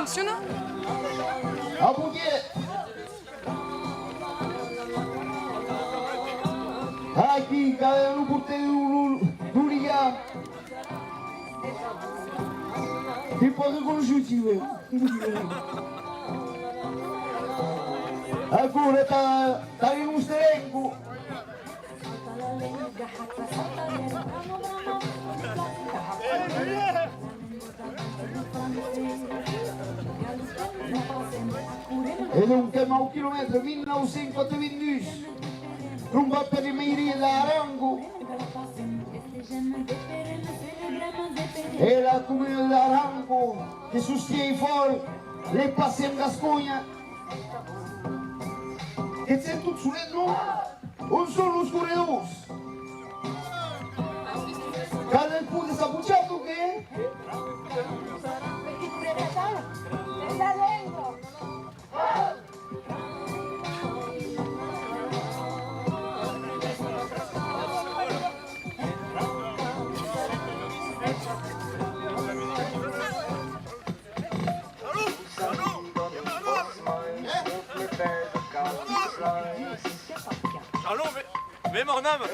funziona? A bugie! Aqui, galera, no porteiro do ligar. E pode conjuntivo. Agora está em um estrengo. Ele um queima ao quilômetro 1922. Rumba per il Meiria d'Arango. E la comune d'Arango che sostiene fuori le passe in Gascogna. Che c'è tutto su dentro un solo scorredor. Cada il pude sapucciato che? Está dentro. Allons, mais mon âme.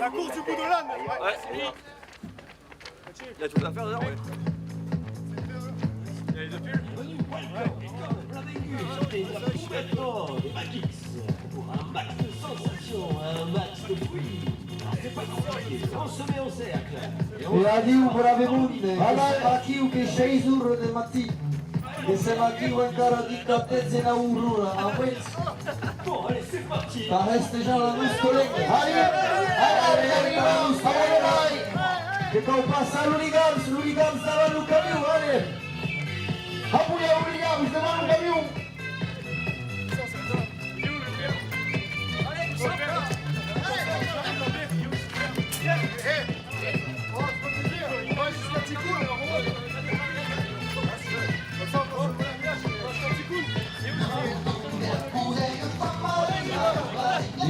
La course du coup de l'âne. Ouais, il y a tout à faire dedans, ouais. Il y a les deux pulls. Pour un max de sensations, un max de bruit. C'est pas compliqué, on se met au cercle. E adiu bravemunde, allora chiu che sei sur del mattino, che se ma chiu ancora di cattezze na urura, ma questo, Bon, allez, c'est parti. ma resta già la muscolenga. Arriva, che con passa l'unicam stava in un camion, allez. Appunto, l'unicam stava in un camion.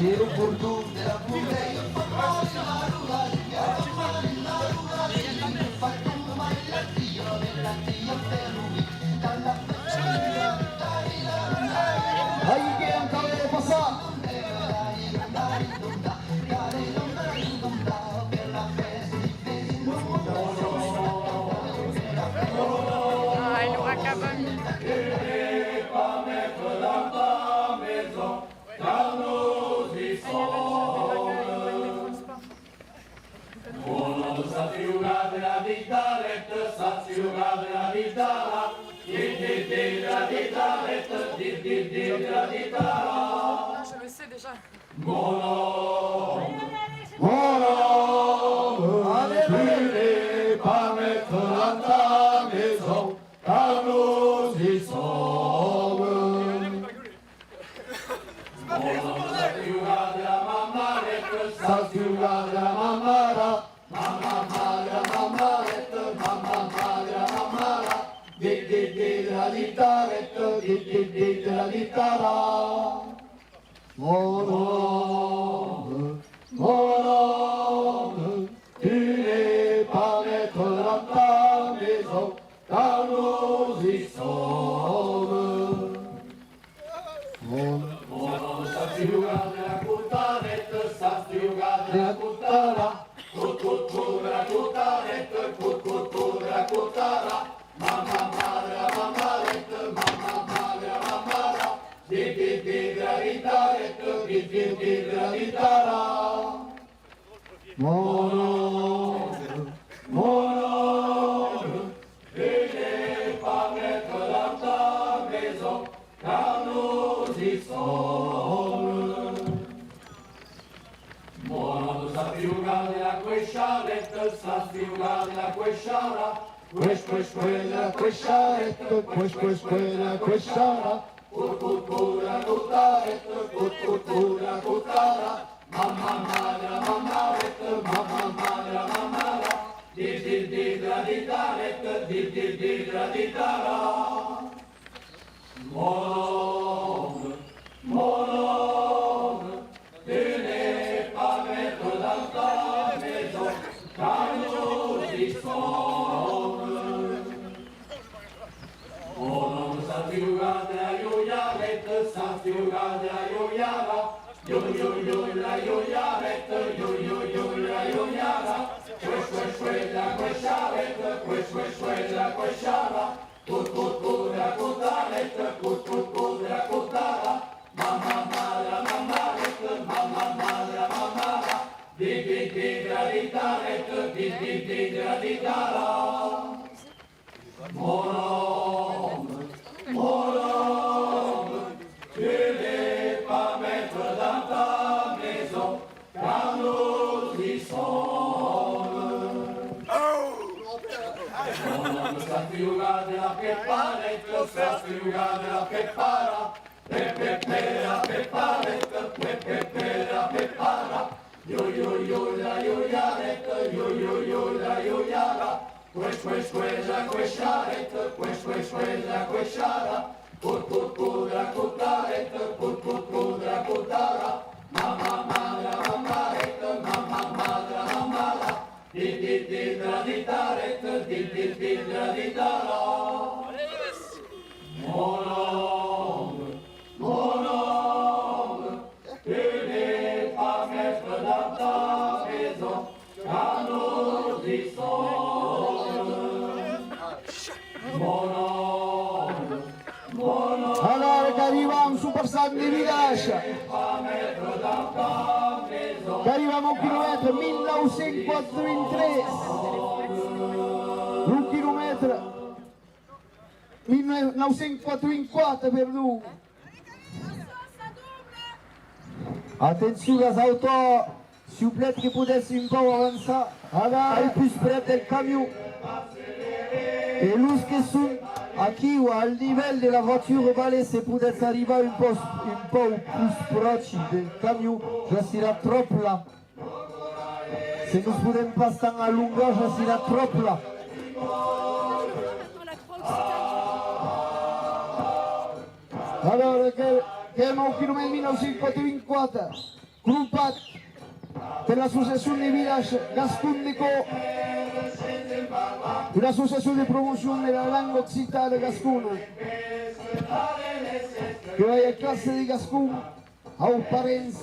Io porto della pure io fatto mai la ruga, fatto mai la dio nella giugare la chitarretta, sa giugare la chitarra, di la chitarretta, di la chitarra. Je le sais déjà. Mon homme, tu n'es pas maître dans ta maison, car nous y sommes. Mon homme, ça tu regardes la mamarette, ça tu regardes la mamara, mamma magra, mamarette, mamma magra, mamara, di la chitarretta, di la chitarra. Mon homme, tu n'es pas maître dans ta maison, car nous y sommes. Mon homme, ça tu regardes la coutarette, ça tu regardes la coutara, cout la coutarette, cout la coutara, mamma magra, mamarette, mamma magra, mamara, di la chitarretta, di la chitarra. Mon homme, tu n'es pas maître dans ta maison, car nous y sommes. Mon homme, ça tu regardes la quesciarette, ça tu regardes la quesciara, quella quesciarette, quella quesciara, la cotarette, la cotara, mamma magra, mamarette, mamma magra, mamara, di la chitarretta, di la chitarra. Mon homme, tu n'es pas maître dans ta maison, car nous y sommes. Mon homme, ça tu regardes la yoyarette, ça tu regardes la yoyara, yo la yoyarette, yo la yoyara, la quesciarette, la quesciara, la cotarette, la cotara, mamma magra, mamarette, mamma magra, mamara, di la chitarrette, di la chitarra. Mon homme, tu n'es pas maître dans ta maison, car nous y sommes. Mon homme, ça tu regardes la pepparette, ça tu regardes la peppara, la pepparette, la peppara, yo la yoyarette, yo la yoyara. Quella quesciarette, quella quesciara, la cotarette, la cotara, mamma magra, mamarette, mamma magra, mamara, di la chitarrette, di la chitarra. Mon homme, tu n'es pas maître dans ta maison, car nous y sommes. Allora che arriviamo Super San di Village, che arriviamo a un chilometro 1943, un chilometro 1944 per lui. Attenzione les autos, s'il vous plaît, que potesse un peu avancer, aller plus près del camion. Et nous qui sont aquí ou al niveau de la voiture balai, se potesse arriver un peu plus proche del camion, je serai trop là. Si nous ne pouvons pas estar à longueur, je serai trop là. Allora, che siamo a un chilometro 1954, gruppat per l'associazione di village Gascon de Co, l'associazione di promozione della langue occitana gascona, che va a classe di Gascon, aux parents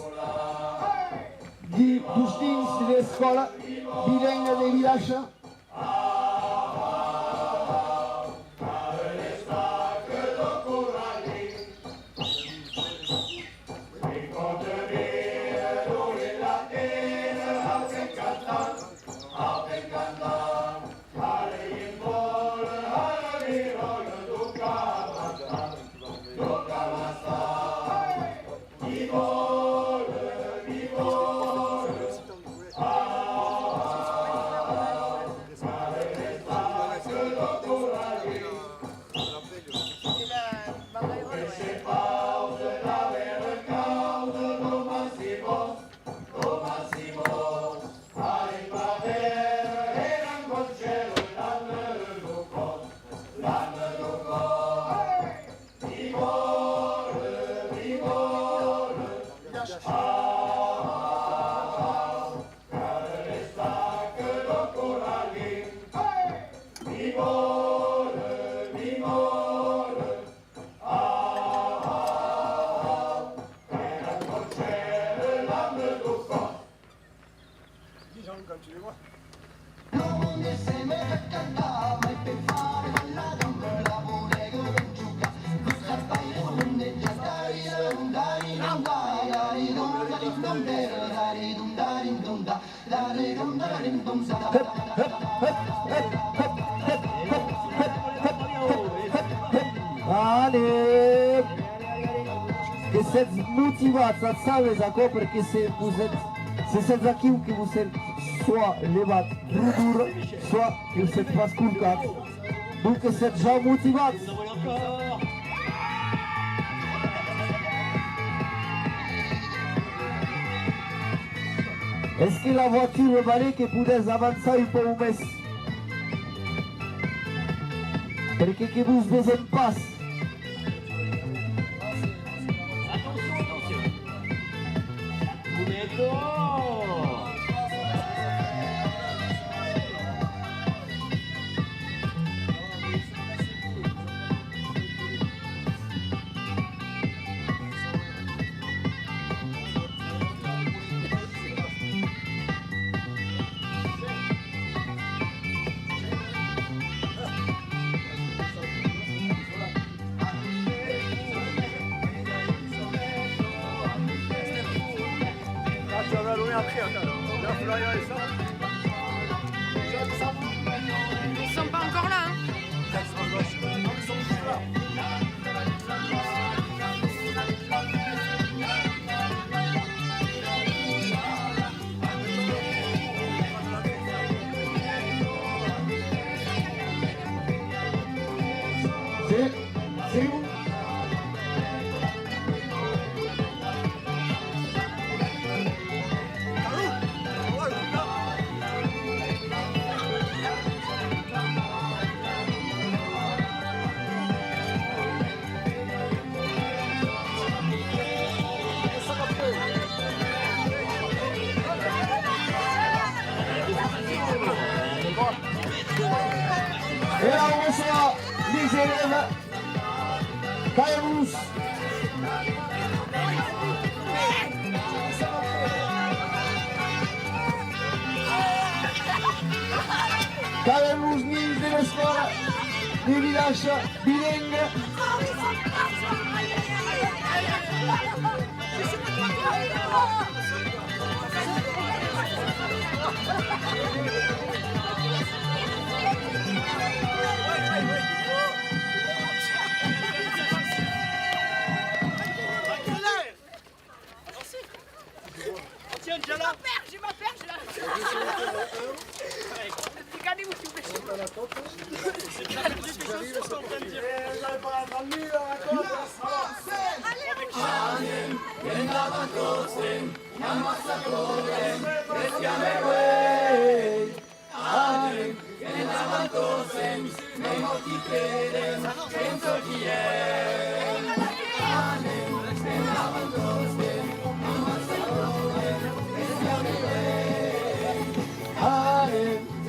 di dins de l'escola bilingue de village. Up and Comme tu les vois. Allez! Che siete motivati, alzate acolo perché se siete aquí che vous êtes soit levat dur, soit que vous êtes pas sculcat. Donc siete già motivati. Est-ce que la voiture valait que potesse avanzare un po' un mes? Perché che vous deuxième passe? Tu vas m'allouer après, attends. Là, il va falloir y aller ça. Ils sont pas encore là, hein. C'est où? Et là, on reçoit les élèves Caillous. Caillous, Nîmes, delle scuole, dei village bilingue. Tiens, déjà là. J'ai ma perche, là. Regardez-vous, s'il vous plaît.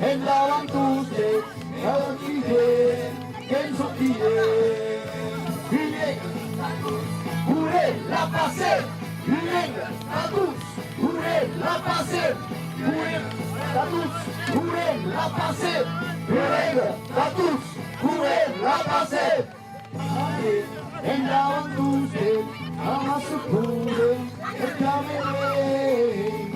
E davanti tutte, davanti che so chi è. Pure la passe, la tous, pure la passe, pure la tous, pure la passe, pure la tous, pure la passe. E davanti tutte, amasse pure, e chiamerei.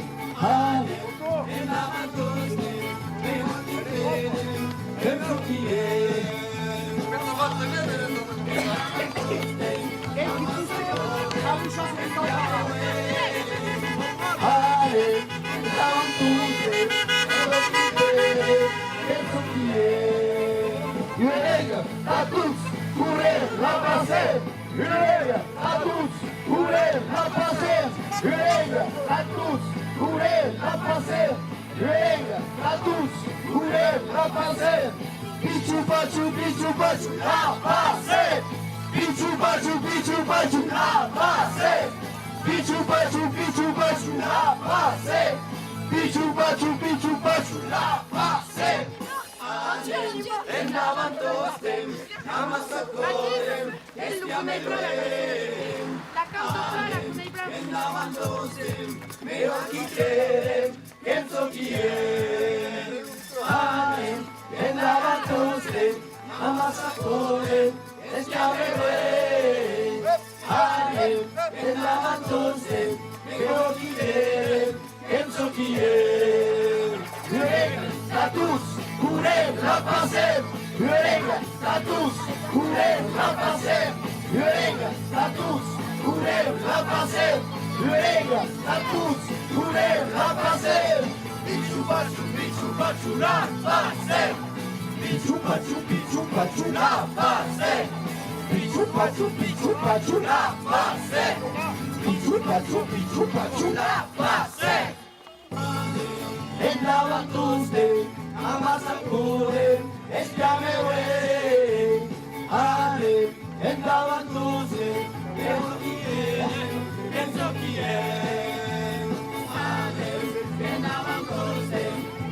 A tous, courir la passer, une règle, à tous, courir la passer, une règle, à tous, courir la passer, une règle, à tous, courir la passer. Pichu pachu, la passer. Pichu pachu, la passer. Pichu pachu, la passer. Pichu pachu, la passer. And now La carte de plat, la couneille blanche. Vendaban todos, pero aquí quieren, pienso quieren. Amen, vendaban todos, amasacores, escabelé. Amen, vendaban todos, pero aquí quieren, pienso quieren. Hurega, tatus, hurega, la pasé. Hurega, tatus, hurega, la pasé. Hurega, tatus, hurega, la pasé. Hurega, tatus, hurega, la pasé. Pichu pachu, la pasé. Pichu pachu, la pasé. Pichu pachu, la pasé. Pichu pachu, la pasé. Entraban todos a Masacure, escamé, ale, entraban todos, pero quieren, pienso quieren. Ale, entraban todos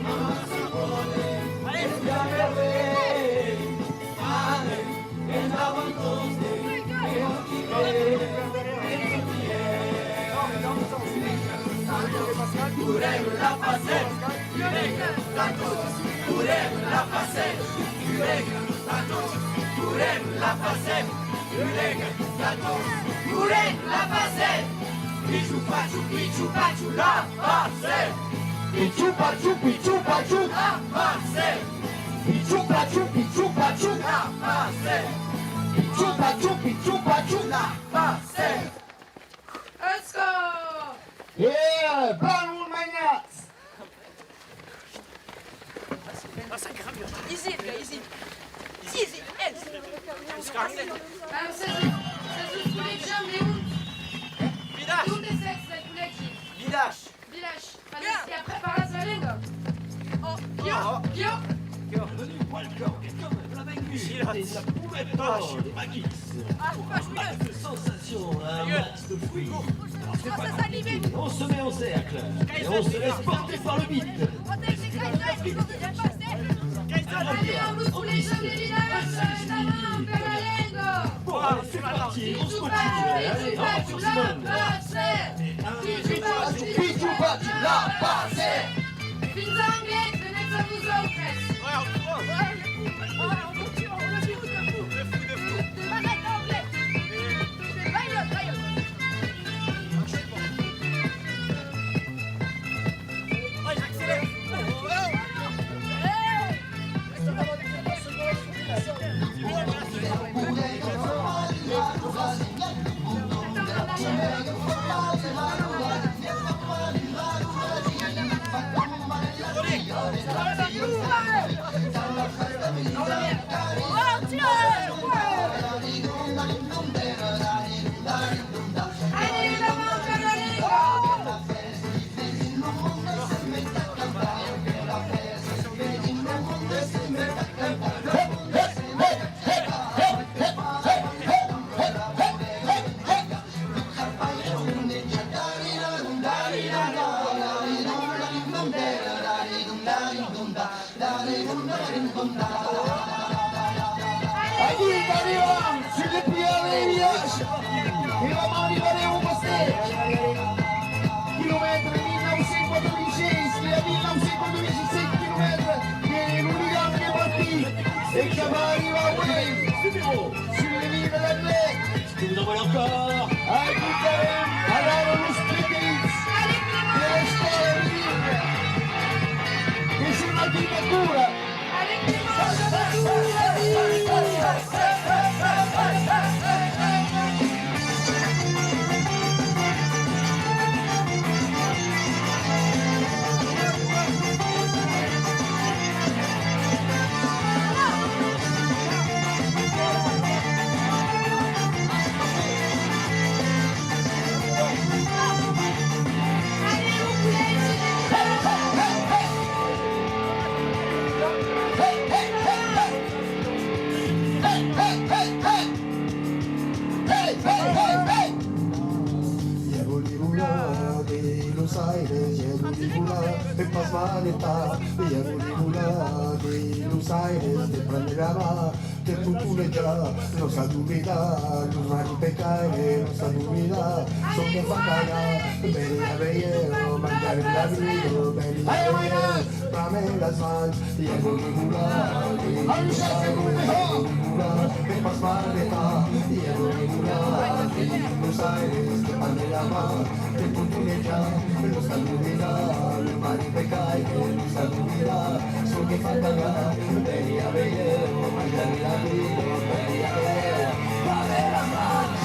a Masacure, escamé, ale, entraban todos, pero quieren, pienso quieren. Curem la pasé, curega, tatos, curem la pasé, curega, tatos, curem la pasé, curega, tatos, curem la pasé. Pichu pachu, la pasé. Pichu pachu, la pasé. Pichu pachu, la pasé. Pichu pachu, la pasé. Let's go. Yeah, Brown Maniacs. Easy, easy. Easy, elle. Alors, ça se sous les jambes, mais où? Village. Où des sexes, la coulette, Village. Village. Allez, et après, par là, ça lingue. Oh, Gio. On se met en cercle et on se laisse porter par le beat. Allez, on vous sous les jambes, les villages. D'avant, comme la lingue. Bon, allez, c'est parti, on se motive. Allez, on sur Simone. Pichu pachu, la passé. Fins anglais, venez à vous autres. Sur les pieds des villages, et vraiment arrivare un passer. Chilometri 1914, la 1916 chilometri, che l'unica che partì e che arriva a Wayne, sulle linee dell'Atlè. Scusiamo ancora. A tutte, allora lo street delle storie che sono una dittatura. Buenos Aires, de Prandelaba, che cultura già non sa dubità, non sa di peccare, non sa dubità, so che fa cagare, bene a vedere, mangiare la vita, bene a vedere, ma me la svanz, e non mi cura, che fa smarretta, e non mi cura, non sai, che fanno la mano, che cultura già non sa dubità, non sa di peccare, non sa dubità, so che fa cagare, bene a vedere, mangiare la vita, bene a vedere, ma me la svanz.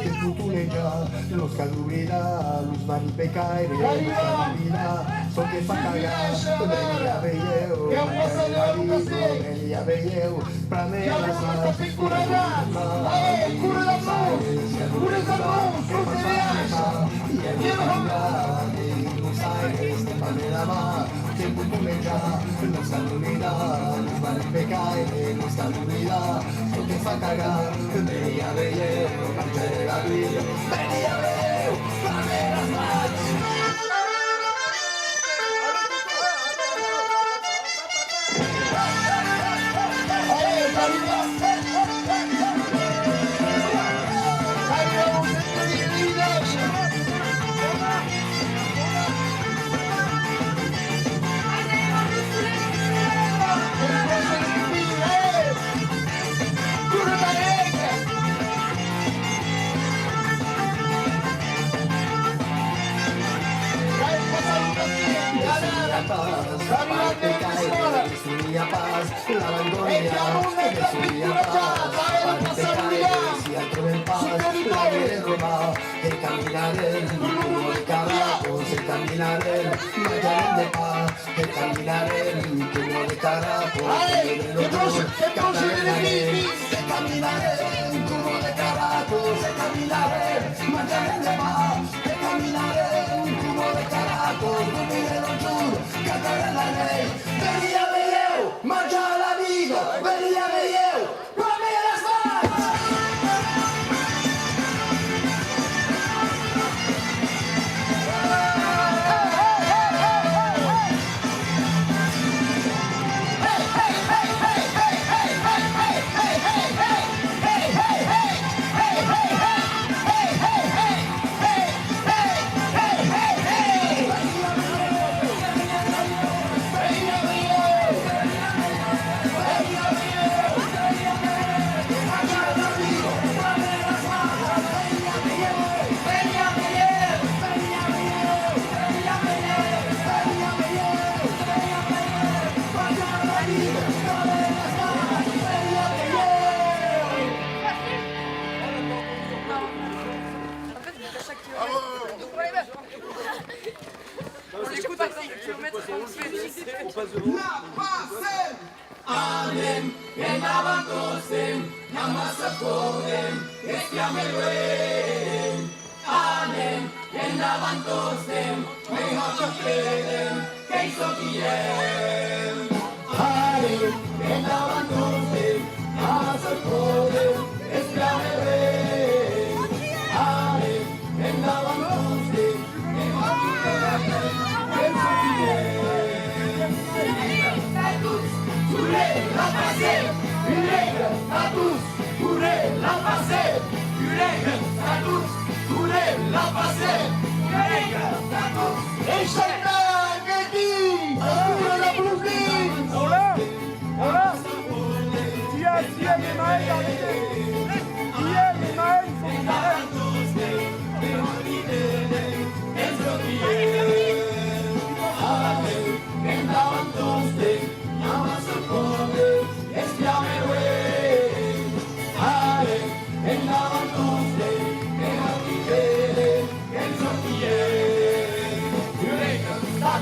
Che putuleggia, lo scalubrirà, lo smarripecaire, so che fa cagare, veni a vedere, veni a vedere, pra me la sa, cura la che putuleggia, lo scalubrirà, lo smarripecaire, lo scalubrirà, so che fa cagare, veni a vedere, mangiare la vita, veni a vedere, pra me la sa. Sulla paz, la abandonia, sulla paz, si altro en paz, la quiere robar, el caminar el humo de carajos, el caminar el mañana de paz, el caminar el humo de carajos, el caminar el humo de carajos, el caminar el mañana de paz, el caminar el humo de carajos, no mire los chulos, cantar la ley, venía mangiare la vita, veni a vedere, come la sbaglia! Anem, enaban tostem, namasa kodem, estiame luen. Anem, enaban tostem, mejor kedem, keiso kiem. Anem, enaban tostem, namasa kodem, estiame luen. Anem, enaban tostem, mejor kedem, keiso kiem. La passer, à tous, couler, la passer, à tous, couler, la passer, à tous. Et chacun, Betty, la blousine. Hola, Tiens les mains dans les mains. Tiens les mains, il faut que tu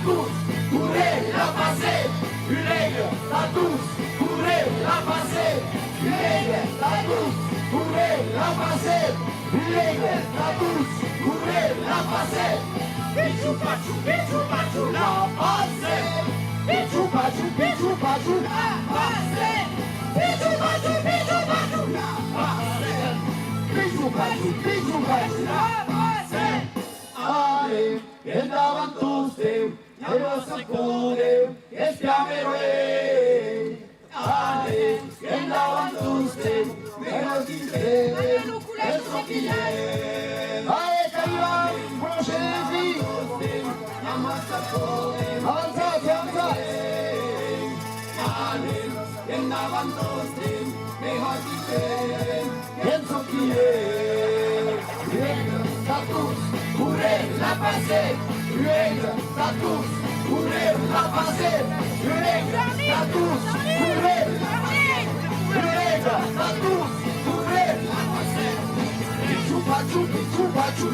tous, courez la passer, règle à tous, courez la passer, règle à tous, courez la passer, règle à tous, courez la passer. Pichou pachou, la passer. Pichou pachou, la passer. Pichou pachou, la passer. Pichou pachou, la passer. Allez, e davanti te, e lo sapore, e spiamerei. Allez, e davanti te, e lo sapore, e soffiere. Allez, Caliban, branchez les filles. Avanzate, avanzate. Allez, e davanti te, e lo sapore, e soffiere. Status, courez la passer, règle, status, courez la passer, règle, status, courez la passer, règle, status, courez la passer. Pichou pachou,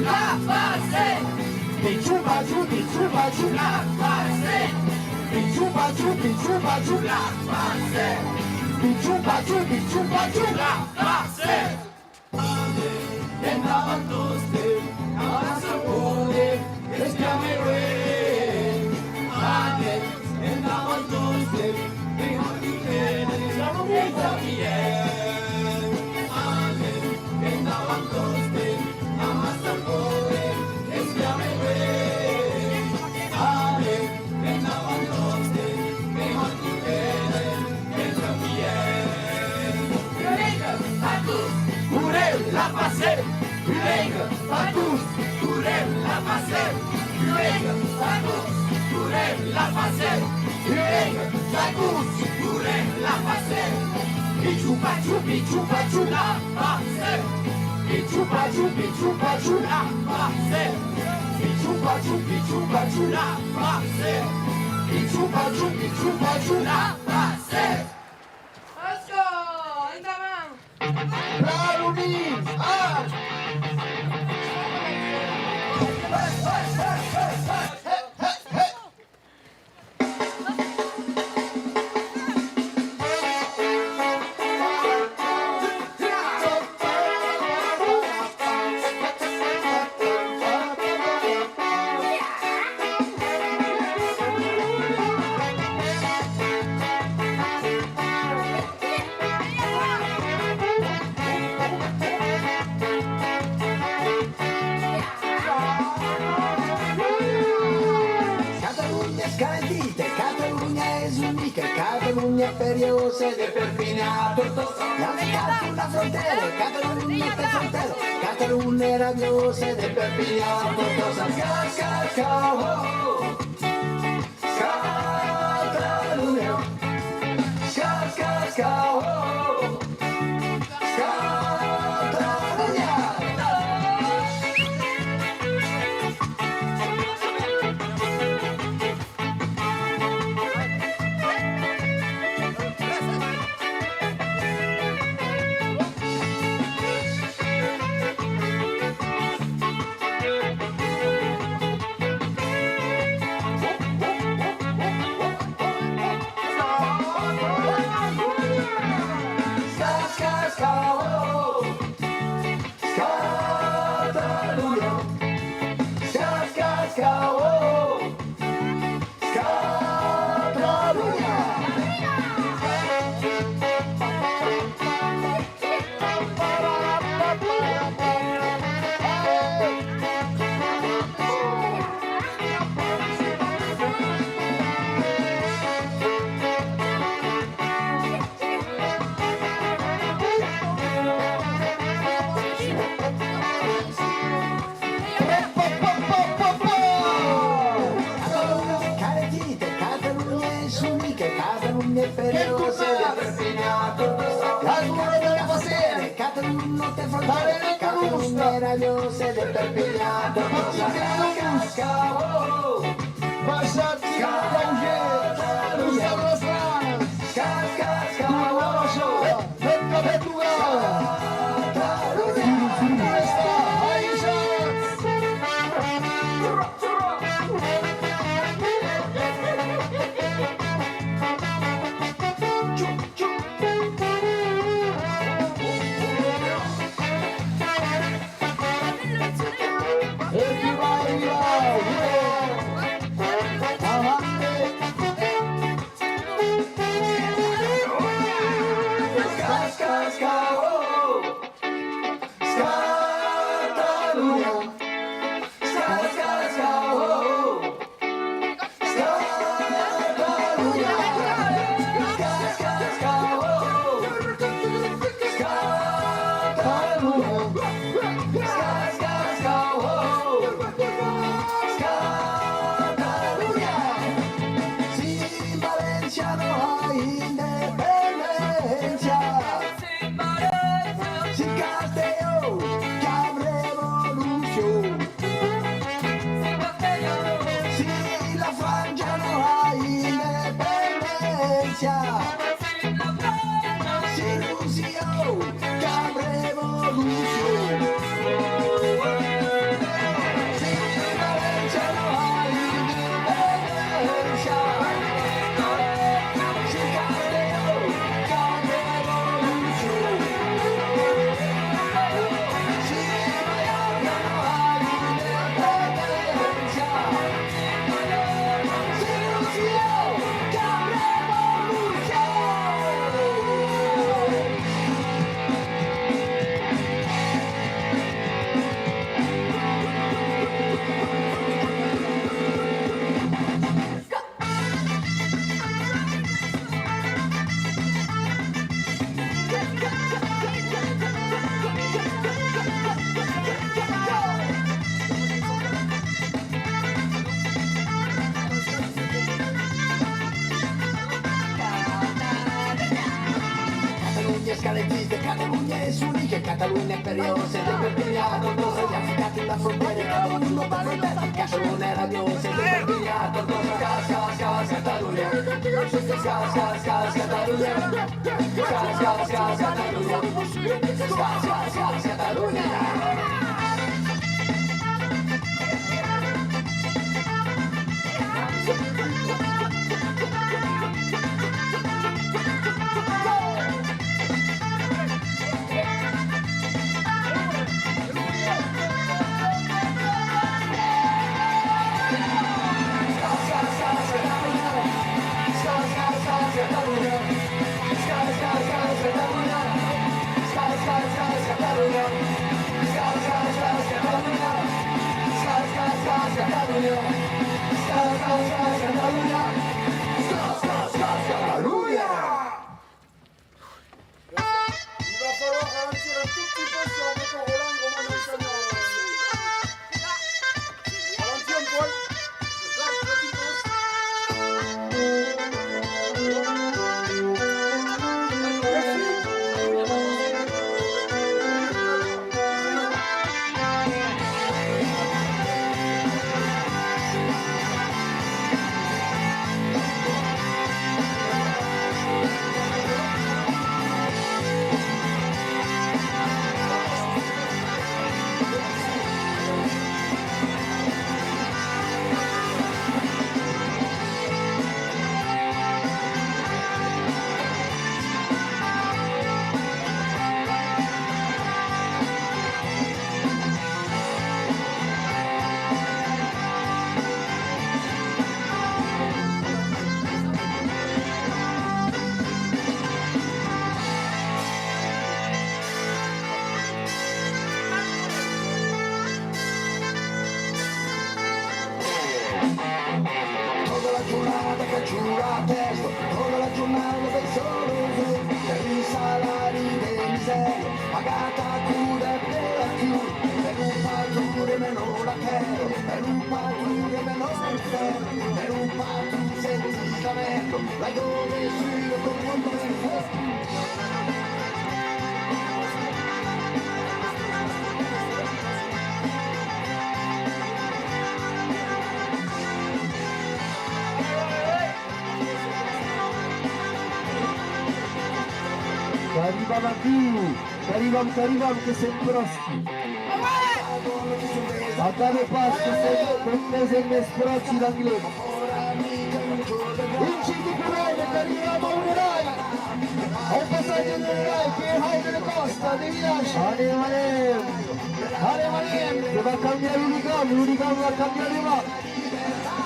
la passer. Pichou pachou, la passer. Pichou pachou, la passer. Pichou pachou, la passer. En davanti te, al sapore, e spiamerei. Ane, en davanti te, e ordinere, e sappiere. Ane, en davanti te, al sapore, e spiamerei. Ane, en davanti te, e ordinere, e sappiere. La passer, règle, à tous, courez la passer, règle, à tous, courez la passer, règle, à tous, courez la passer. Pichou pachou, la passer. Pichou pachou, la passer. Pichou pachou, la passer. Pichou pachou, la passer. Osco, in ta mano. Bravo, Miss! Ah! Catalunya periosa de Perpinyà, la mercat una frontera, Catalunya té frontera, Catalunya rabiosa de Perpinyà, tots els Catalunya, meravigliosa del Perpinyà, Baixat, Catalunya è periosa, divertigliato, cosa gli africani da frontiere, Catalunya da frontiere, Catalunya è radiosa, divertigliato, cosa Catalunya, Catalunya. Il va falloir ralentir un tout petit peu si on veut qu'on Roland il remonte le camion. Ralentis un poil. Toda la giornata per solo tu, per i salari di miseria, pagata cura per più, per un padrone meno la chero, per un padrone meno il ferro, per un padrone senza merlo, la dove sui con mondo del fuoco. Karivam che sei prosti. A tale passo sei comprese in sprocci d'anglese. Incidi pure che arriviamo a un'erai. A un passaggio dell'erai che hai delle coste, devi lasciare. Ale, che va a cambiare l'unicam va a cambiare va.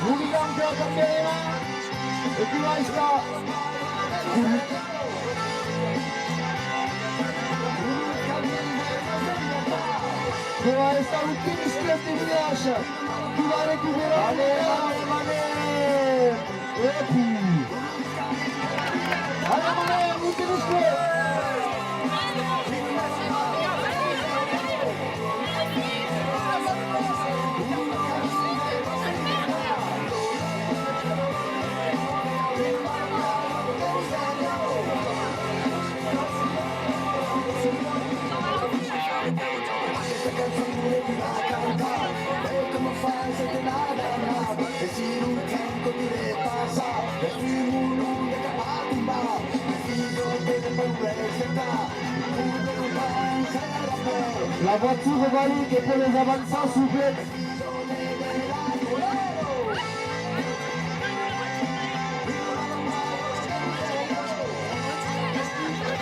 L'unicam che va a cambiare va. E qui vai sta. va rester l'ultimo istante di Nascia, chi va a recuperare Mané, e qui, allora Mané, l'ultimo istante. La voiture valide pour les avançants, s'il vous plaît.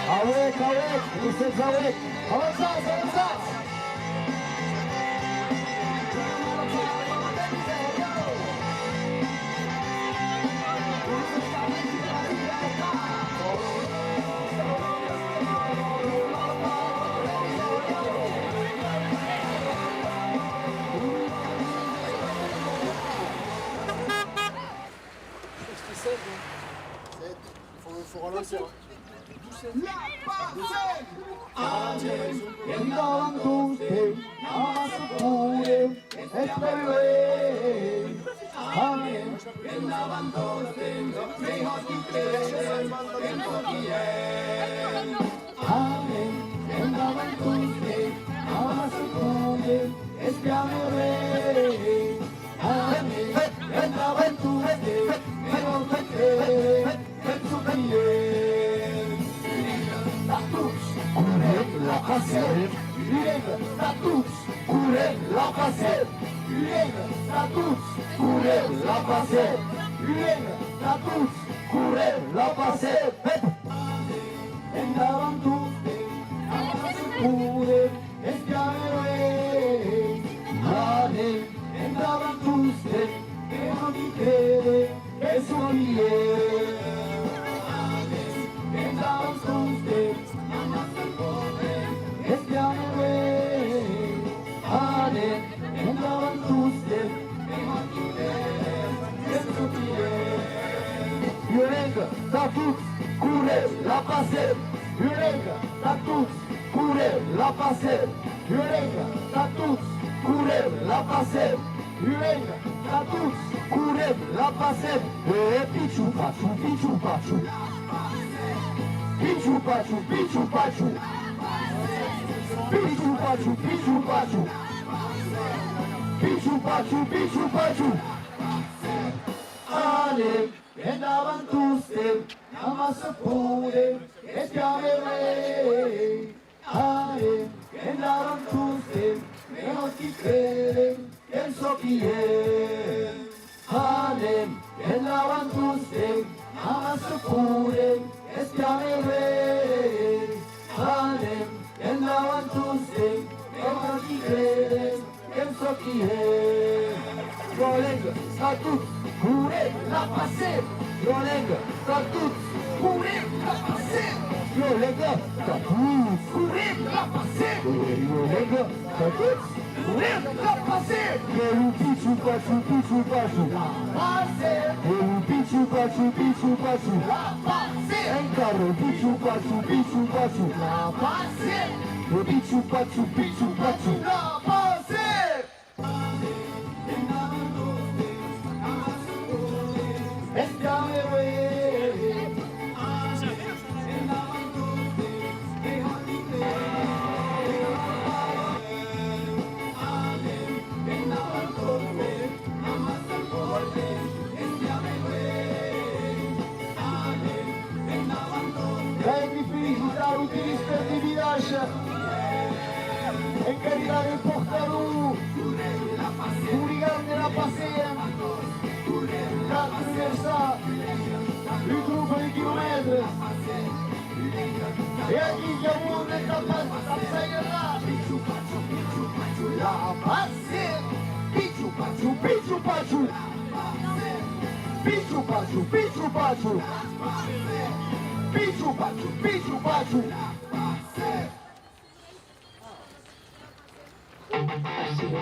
Awek, vous êtes awek. Avançons. Faut relancer. Andaban tutte, amasukure, esperiwe. Amen. Andaban tutte, Amen. Andaban tutte, amasukure, esperiwe. Amen. Andaban tutte, la passer, la tous, courir la passer, la tous, courir la passer, la tous, courir la passer. Andaban tutte, amasukure, esperiwe. Amen. Andaban tutte, e non ti crede che sono io. Andaban tutte, amasukure, esperiwe. Amen. Andaban tutte, e non ti crede che sono io. Violenza, da tutti, courir la passer. Violenza, da tutti, courir la passer. Violenza, da tutti, courir la passer. Violenza, da tutti, courir la passer. E picciu paciu, picciu paciu. Picciu paciu, picciu paciu. Picciu paciu, picciu paciu. Picciu paciu, picciu paciu. Ale, andaban tutte, amasukure, esperiwe. Ale, andaban tutte, e non ti crede che so chi è. Ale, andaban tutte, amasukure, esperiwe. Ale, andaban tutte, e non ti crede che so chi è. Rolling, sta tutti. Courir la passer, Roleg, t'as tout, courir la passer, Roleg, t'as tout, courir la passer, Roleg, t'as tout, courir la passer, le pichu pachu, la passer, le pichu pachu, la passer, un carro pichu pachu, la passer, le pichu pachu, la passer. È difficile dare utilizzo di viaggia e caricare il portalù, curigare la passeia, attraversa il gruppo di chilometri e a chi già vuole la passeia là, la passeia, picciu paciu, picciu paciu, picciu paciu, picciu paciu. Pichu pachu. passió.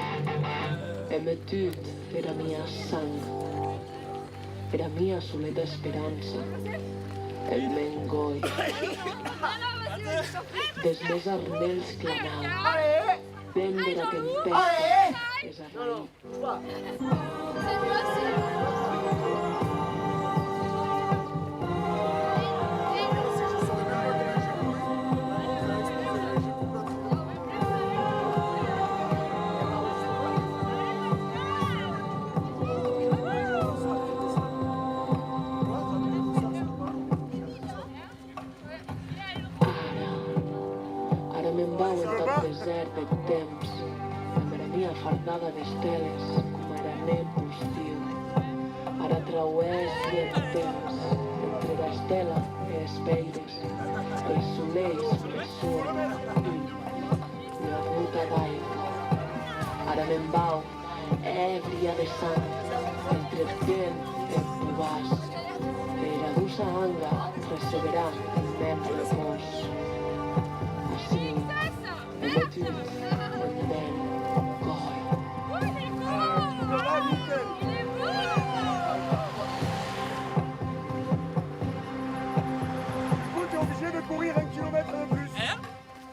Hem metut per a mia sang, per a mia soleta esperança. El mengoi, des més arnels clamau, vent de la tempesta és arreu. Ara me'n vau en tot desert de temps, amb la mia fardada d'esteles, com ara nen postiu. Ara trauès i el temps, entre l'estela i els peires, els soleils pressuren lluny, una ruta d'aigua. Ara me'n vau, èbria de sang, entre el vent i el pubàs, per a dur-se anga, receberà el meu repòs. Així, hem metut el mengoi. T'es obligé de courir 1 kilomètre de plus. Hein?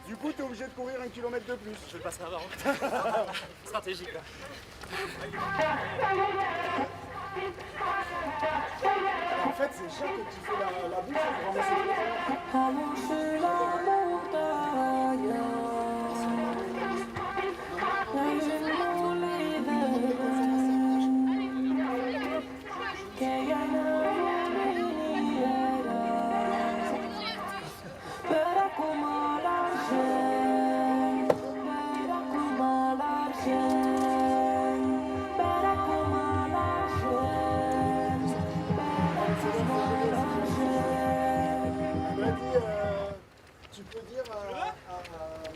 Du coup, t'es obligé de courir 1 kilomètre de plus. Je le passerai avant. Stratégique là. En fait, c'est Jacques qui fait la bouche pour ramasser les tu peux dire à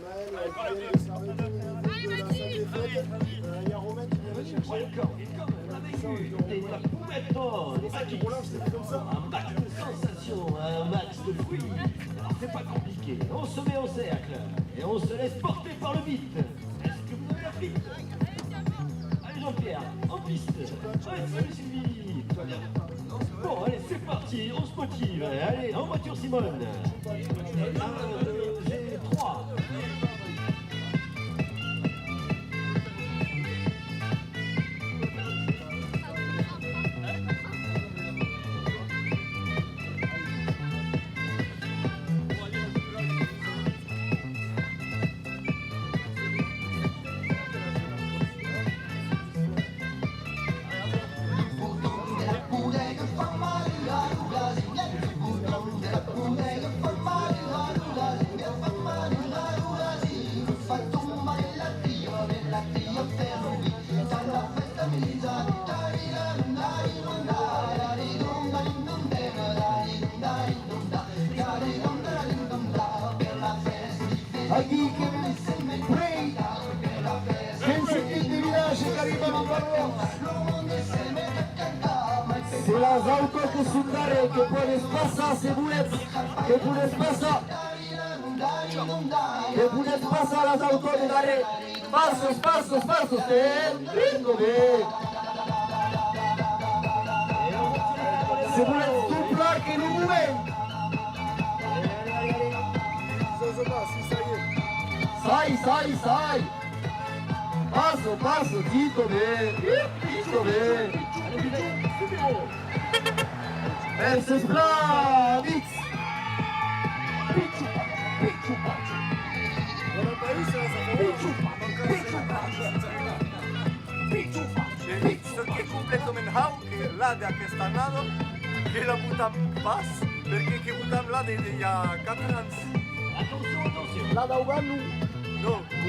Maël qui vient de s'arrêter au niveau de la salle des fêtes, il y a Romain qui vient de chercher. C'est ça qui roulage, c'était comme ça. Un max de sensations, un max de fruits. C'est pas compliqué, on se met au cercle et on se laisse porter par le beat. Est-ce que vous avez la flûte? Allez Jean-Pierre, en piste. Salut Sylvie, toi bien. Bon, allez, c'est parti, on se motive. Allez, en voiture Simone. J'ai 3. Aquí que Bray, sense equip de village que arriba a Barro. C'est las autos que son d'arrêt, que puedes pasar, Cebulet, que puedes pasar. Que puedes pasar las autos de d'arrêt. Pasos, pasos, pasos, lindo, bien. Cebulet, tu plaque, no momento. Sai. Passo, dito bem. Versus Blavix. Ce che è completamente che là da questo nato che la buttam pas perché che buttam là di 4 anni. Attention. Là, da Ouganou. No, che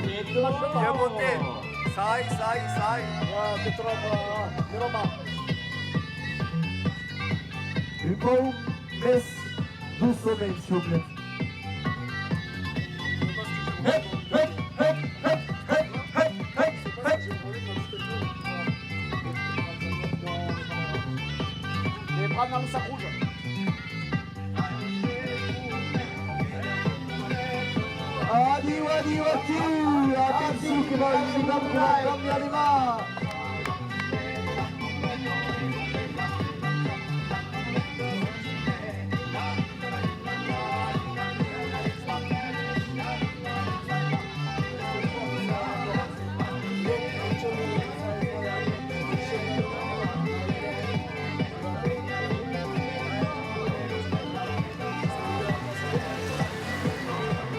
monte. Sai. Te trova, te roba. Un peu mais doucement, s'il vous plaît. Et prendre dans le sac rouge. Ah, Wadi, wadi, wadi. Attenzione che va il cambia le mani.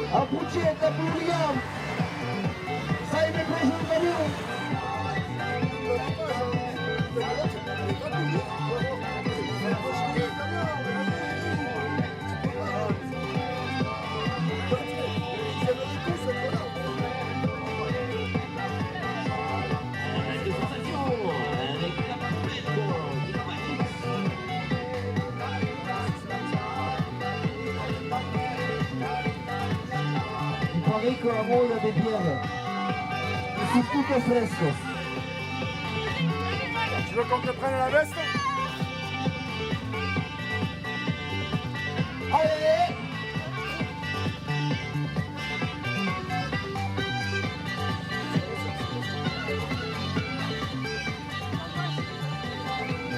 A pucetta, puriamo! Sai che preso il camion? Rico la moglie de Pierre et c'est tout est fresco. Tu veux qu'on te prenne la veste? Allez!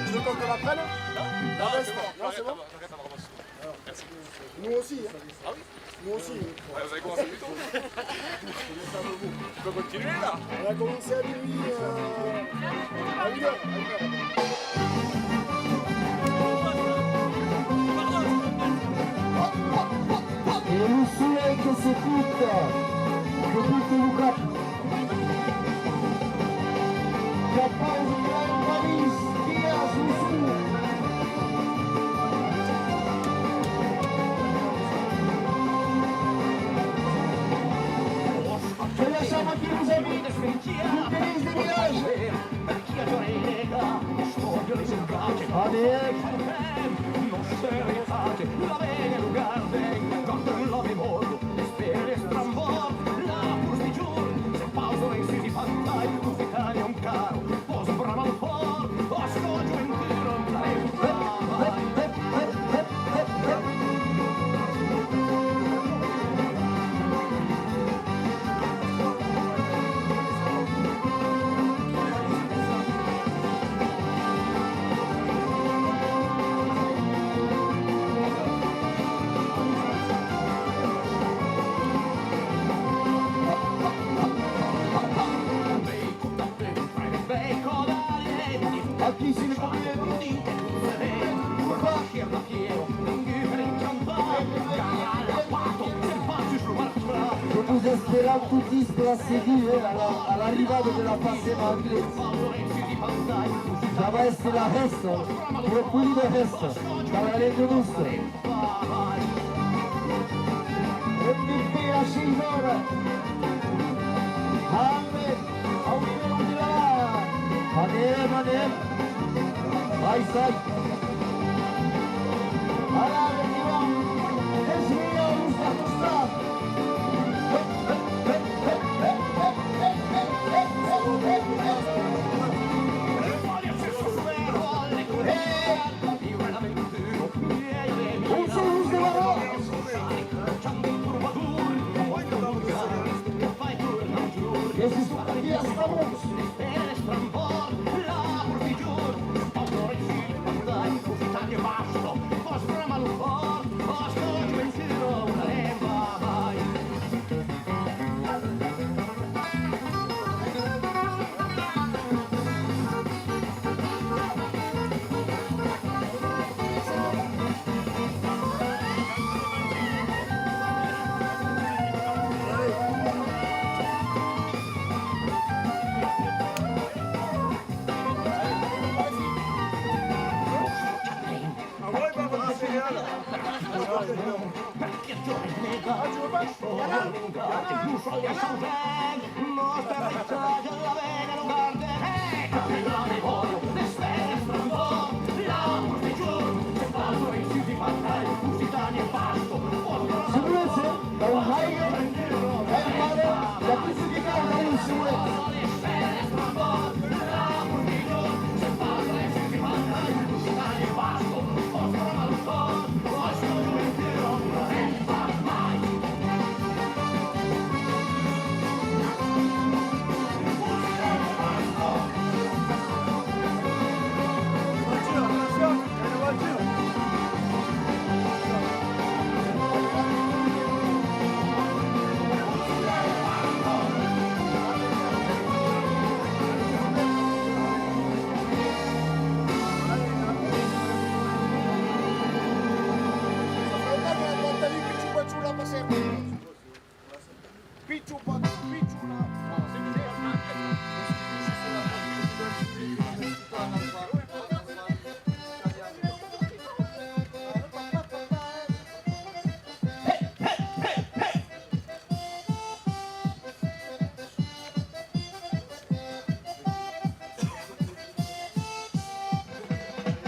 Tu veux qu'on te la prenne? La veste? Non, c'est bon? Nous aussi, hein? Ah oui? Nous aussi. Ouais, vous avez commencé plus tôt. Tu peux continuer là? On a commencé à minuit, à 1 heure. Et le soleil qui s'écoute, que vous cap. Capaz de grand Paris, qui a sous. Je lasciamo qui nos amis, l'utilise des villages. Allez, non seritate, la bene lugarden, quanto la memoria, spere strambor, la pursti giur, se pauso in si fantai, tu fitani un caro, os brava un for, os coggio in tiro, la qui si le premier Je vous espérons tutti splasedire all'arrivata della fase inglese. Ça va essere la festa, pure pulito festa, dalla Reggio Giusto. E tutti a signora. Amen. Amen. Amen. Amen. Vai, sai. Allora, vediamo. E signore, stato stato.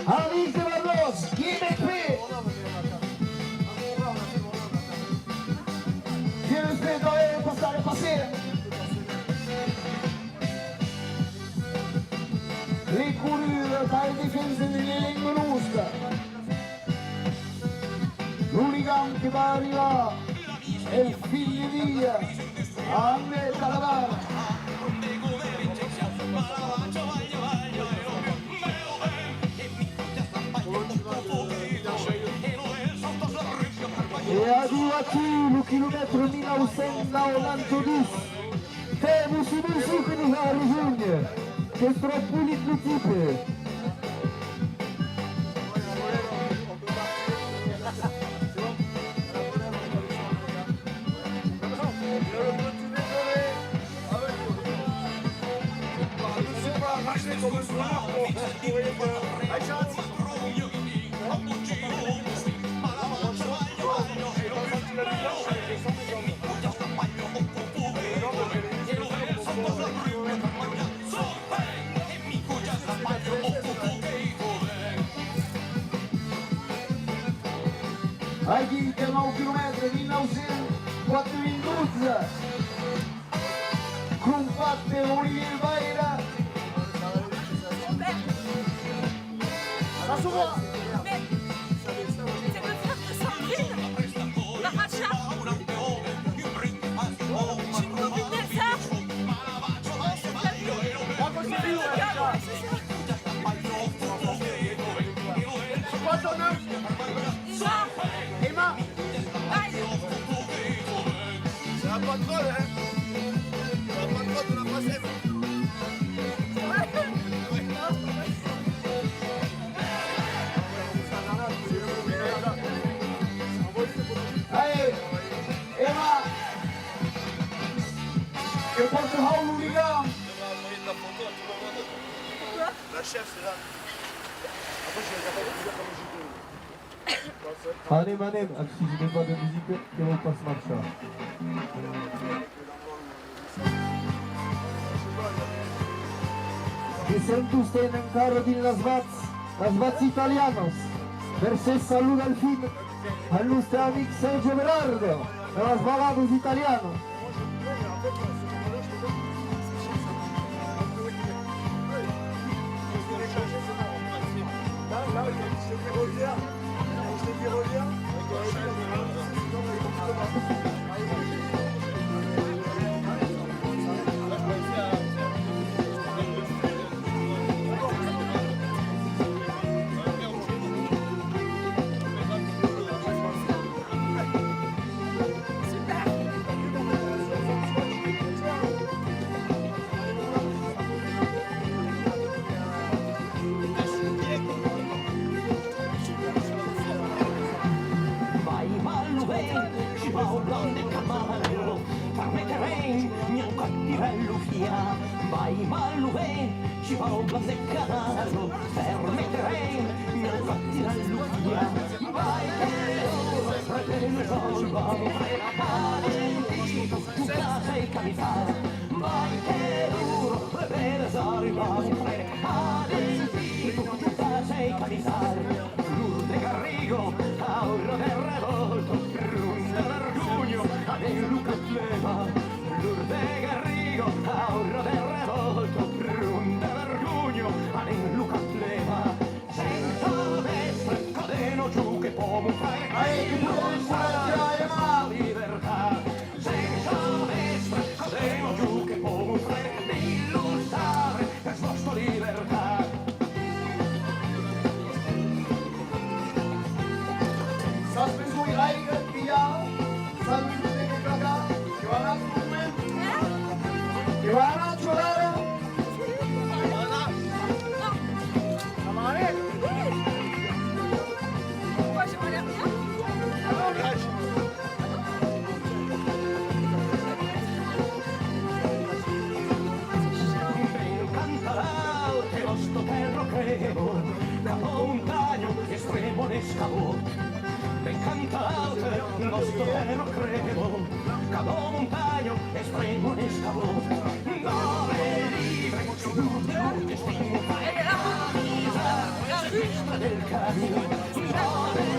Amics de Barros, qui est prêt? Viens le spray d'oreille, passare, passer. Le coulure dalle difese delle lingue nostre. L'unican che va arrivare è il figlio di Dio, a me Calavara. E arrivati al chilometro 1990, temo si musu che non ha ragione, che è troppo l'itipe. Aqui tem 9 km, 1904 minutos. Combatte Oliveira. Mais c'est le frère de Sandrine, Maracha. Tu me combines ça? C'est quoi ton nom? Emma. C'est la patronne, hein? C'est la patronne de la Pasève. Allez, Emma. Je porte Raoul Liga. La chef, c'est là. Après, je vais regarder comme j'y Allez, manem, si je n'ai pas de musique, che non posso marciare. Che sento stai in carro di la Svaz italianos, per se saluta al fin, al nostro amico Sergio Berardo, de las Balados italianos. Là, je t'ai reviens. Je t'ai dit reviens. Vai Malluve, ci va un plan de caro, permetterei, mi alcottirello via. Vai che fratello solva, valenti, tu sei capitale. Vai che duro, per arrivare, valenti, tu sei capitale. Lourdes Garrigo, aura del revolto, runda d'orgoglio, a Luca Cleva. Lourdes Garrigo, aura del revolto, runda d'orgoglio, a Luca Cleva. Senza destra, cadeno giù che può muovere, che può muovere la libertà. Senza destra, cadeno giù che può muovere, illustrare la nostra libertà. Ça se fait jouer Raïga, Pia, ça nous fait des caca, tu vas là, tu vas là, tu vas là. Ça va aller? Pourquoi j'ai pas l'air bien? Che lo sto terro crevo, capo un taglio estremo ne scavo. Ben cantate, lo sto terro crevo, capo un taglio estremo ne scavo. Dove vive, su dove destino, Elle est là. del camino, mi nave